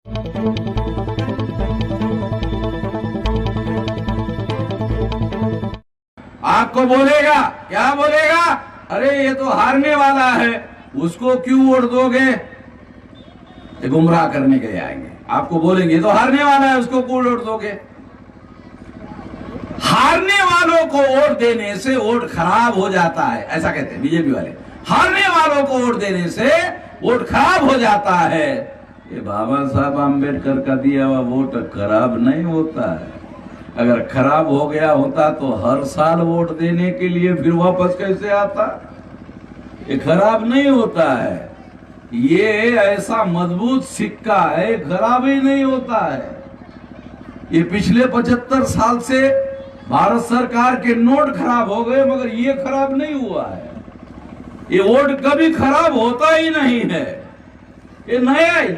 आपको बोलेगा, क्या बोलेगा, अरे ये तो हारने वाला है, उसको क्यों वोट दोगे? ये गुमराह करने के लिए आएंगे, आपको बोलेंगे ये तो हारने वाला है, उसको क्यों वोट दोगे? हारने वालों को वोट देने से वोट खराब हो जाता है, ऐसा कहते हैं बीजेपी वाले। हारने वालों को वोट देने से वोट खराब हो जाता है। ये बाबा साहब आम्बेडकर का दिया हुआ वोट खराब नहीं होता है। अगर खराब हो गया होता तो हर साल वोट देने के लिए फिर वापस कैसे आता? ये खराब नहीं होता है, ये ऐसा मजबूत सिक्का है, खराब ही नहीं होता है। ये पिछले 75 साल से भारत सरकार के नोट खराब हो गए, मगर ये खराब नहीं हुआ है। ये वोट कभी खराब होता ही नहीं है। ये नया ही,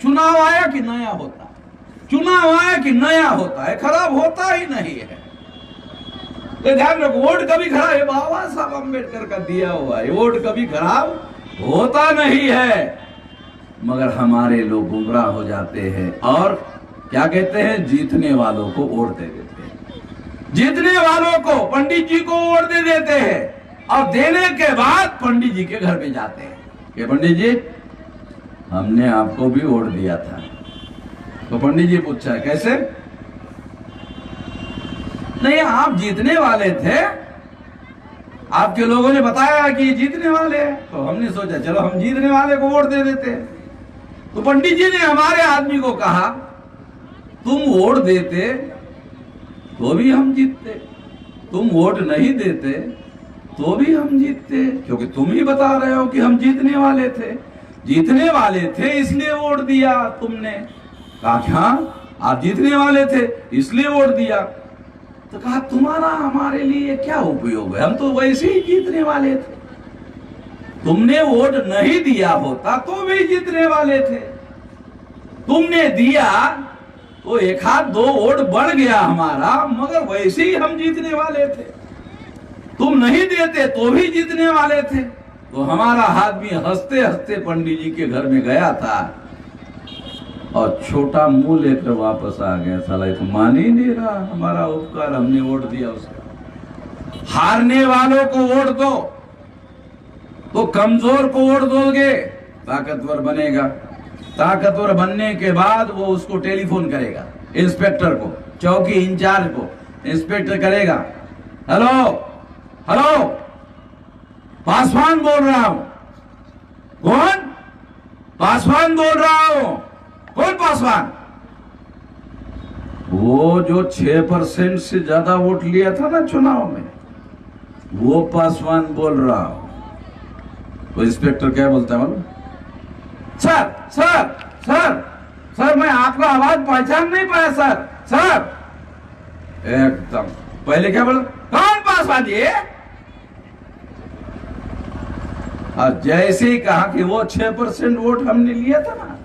चुनाव आया कि नया होता, चुनाव आया कि नया होता है, खराब होता ही नहीं है। तो ध्यान रखो, वोट कभी खराब है, बाबा साहब अम्बेडकर का दिया हुआ है, वोट कभी खराब होता नहीं है। मगर हमारे लोग गुमराह हो जाते हैं और क्या कहते हैं, जीतने वालों को वोट दे देते हैं। जीतने वालों को, पंडित जी को वोट दे देते हैं और देने के बाद पंडित जी के घर में जाते हैं कि पंडित जी हमने आपको भी वोट दिया था। तो पंडित जी पूछा कैसे? नहीं, आप जीतने वाले थे, आपके लोगों ने बताया कि जीतने वाले हैं, तो हमने सोचा चलो हम जीतने वाले को वोट दे देते हैं। तो पंडित जी ने हमारे आदमी को कहा तुम वोट देते तो भी हम जीतते, तुम वोट नहीं देते तो भी हम जीतते, क्योंकि तुम ही बता रहे हो कि हम जीतने वाले थे, जीतने वाले थे इसलिए वोट दिया तुमने। कहा क्या आप जीतने वाले थे इसलिए वोट दिया? तो कहा तुम्हारा हमारे लिए क्या उपयोग है, हम तो वैसे ही जीतने वाले थे। तुमने वोट नहीं दिया होता तो भी जीतने वाले थे, तुमने दिया तो एक हाथ 2 वोट बढ़ गया हमारा, मगर वैसे ही हम जीतने वाले थे। तुम नहीं देते तो भी जीतने वाले थे। तो हमारा आदमी हंसते हंसते पंडित जी के घर में गया था और छोटा मुंह लेकर वापस आ गया। साला तो मान ही नहीं रहा हमारा उपकार, हमने वोट दिया उसको। हारने वालों को वोट दो तो कमजोर को वोट दोगे, ताकतवर बनेगा। ताकतवर बनने के बाद वो उसको टेलीफोन करेगा, इंस्पेक्टर को, चौकी इंचार्ज को इंस्पेक्टर करेगा, हेलो हेलो पासवान बोल रहा हूं। कौन? पासवान बोल रहा हूं। कौन पासवान? वो जो 6% से ज्यादा वोट लिया था ना चुनाव में, वो पासवान बोल रहा हूं। तो इंस्पेक्टर क्या बोलता है मालूम? सर सर सर सर मैं आपका आवाज पहचान नहीं पाया सर। सर एकदम पहले क्या बोला, कौन पासवान जी? और जैसे ही कहा कि वो 6% वोट हमने लिया था ना,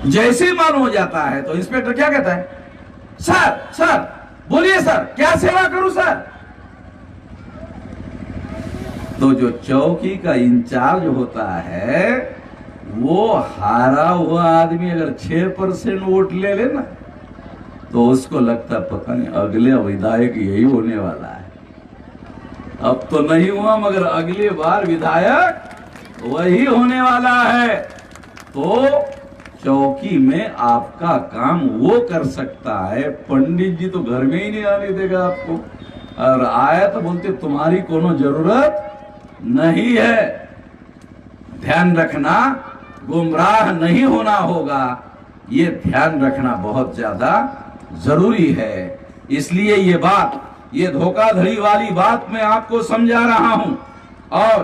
जैसे ही मालूम हो जाता है तो इंस्पेक्टर क्या कहता है, सर सर बोलिए सर क्या सेवा करूं सर? तो जो चौकी का इंचार्ज होता है वो हारा हुआ आदमी अगर 6% वोट ले लेना तो उसको लगता पता नहीं अगले विधायक यही होने वाला है। अब तो नहीं हुआ मगर अगली बार विधायक वही होने वाला है। तो चौकी में आपका काम वो कर सकता है, पंडित जी तो घर में ही नहीं आने देगा आपको, और आया तो बोलते तुम्हारी कोनो जरूरत नहीं है। ध्यान रखना, गुमराह नहीं होना होगा, ये ध्यान रखना बहुत ज्यादा जरूरी है। इसलिए ये बात, ये धोखाधड़ी वाली बात मैं आपको समझा रहा हूं। और